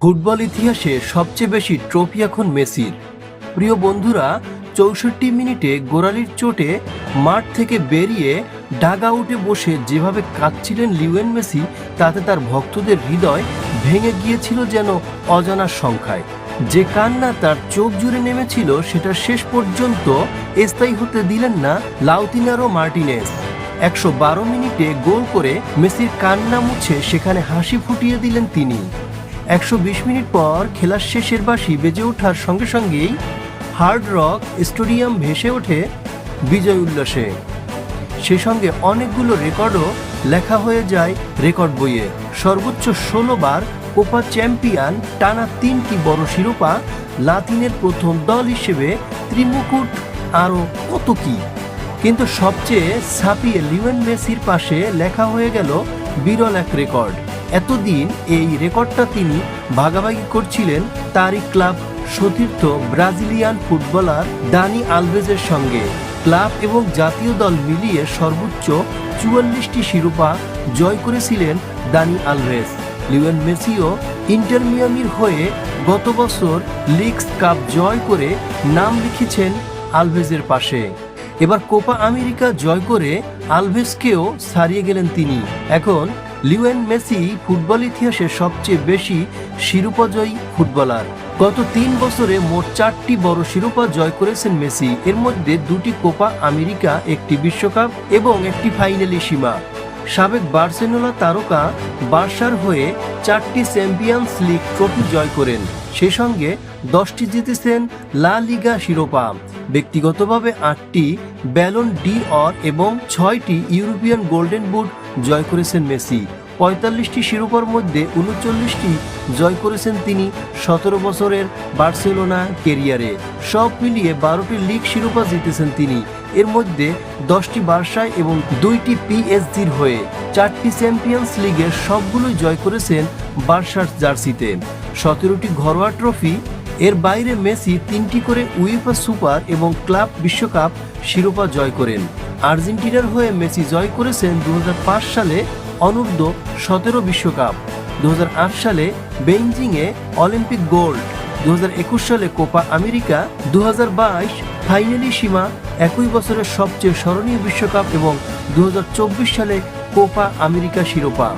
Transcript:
Football ইতিহাসে সবচেয়ে বেশি ট্রফি এখন মেসির। প্রিয় বন্ধুরা, ৬৪ মিনিটে গোড়ালির চোটে মাঠ থেকে বেরিয়ে ডাগআউটে বসে যেভাবে কাঁদছিলেন লিওনেল মেসি, তাতে তার ভক্তদের হৃদয় ভেঙে গিয়েছিল যেন অজানার সংখ্যায়। যে কান্না তার চোখ জুড়ে নেমেছিল সেটা শেষ পর্যন্ত স্থায়ী হতে দিলেন না লাউতারো মার্টিনেজ। ১১২ মিনিটে গোল করে মেসির কান্না মুছে সেখানে হাসি ফুটিয়ে দিলেন তিনি। ১২০ মিনিট পর খেলার শেষের বাঁশি বেজে ওঠার সঙ্গে সঙ্গেই হার্ড রক স্টেডিয়াম ভেসে ওঠে বিজয় উল্লাসে। সেই সঙ্গে অনেকগুলো রেকর্ডও লেখা হয়ে যায় রেকর্ড বইয়ে। সর্বোচ্চ ১৬ বার কোপা চ্যাম্পিয়ন, টানা ৩টি বড় শিরোপা, লাতিনের প্রথম দল হিসেবে ত্রিমুকুট, আরও কত কি। কিন্তু সবচেয়ে ছাপিয়ে লিওনেল মেসির পাশে লেখা হয়ে গেল বিরল এক রেকর্ড। এতদিন এই রেকর্ডটা তিনি ভাগাভাগি করছিলেন তারই ক্লাব সতীর্থ ব্রাজিলিয়ান ফুটবলার দানি আলভেজের সঙ্গে। ক্লাব এবং জাতীয় দল মিলিয়ে সর্বোচ্চ ৪৪টি শিরোপা জয় করেছিলেন দানি আলভেজ। লিওনেল মেসিও ইন্টার মিয়ামির হয়ে গত বছর লিগস কাপ জয় করে নাম লিখেছেন আলভেজের পাশে। এবার কোপা আমেরিকা জয় করে আলভেজকেও ছাড়িয়ে গেলেন তিনি। এখন লিওনেল মেসি ফুটবল ইতিহাসে সবচেয়ে বেশি শিরোপাজয়ী ফুটবলার। গত ৩ বছরে মোট 4টি বড় শিরোপা জয় করেছেন মেসি। এর মধ্যে 2টি কোপা আমেরিকা, একটি বিশ্বকাপ এবং একটি ফাইনালি সীমা। সাবেক বার্সেলোনা তারকা বার্সার হয়ে 4টি চ্যাম্পিয়ন্স লিগ ট্রফি জয় করেন। সেই সঙ্গে 10টি জিতেছেন লা লিগা শিরোপা। ব্যক্তিগতভাবে 8টি ব্যালন ডি অর এবং 6টি ইউরোপিয়ান গোল্ডেন বুট জয় করেছেন মেসি। 45টি শিরোপার মধ্যে 39টি জয় করেছেন তিনি 17 বছরের বার্সেলোনা ক্যারিয়ারে। সব মিলিয়ে 12টি লিগ শিরোপা জিতেছেন তিনি। এর মধ্যে 10টি বার্সায় এবং 2টি পিএসজির হয়ে। 4টি চ্যাম্পিয়ন্স লিগের সবগুলোই জয় করেছেন বার্সার জার্সিতে। 17টি ঘরোয়া ট্রফি। এর বাইরে মেসি 3টি করে উয়েফা সুপার এবং ক্লাব বিশ্বকাপ শিরোপা জয় করেন। আর্জেন্টিনার হয়ে মেসি জয় করেছেন 2005 সালে অনূর্ধ্ব-17 বিশ্বকাপ, 2008 সালে বেইজিংয়ে অলিম্পিক গোল্ড, 2021 সালে কোপা আমেরিকা, 2022 ফাইনালি সীমা, একই বছরের সবচেয়ে স্মরণীয় বিশ্বকাপ এবং 2024 সালে কোপা আমেরিকা শিরোপা।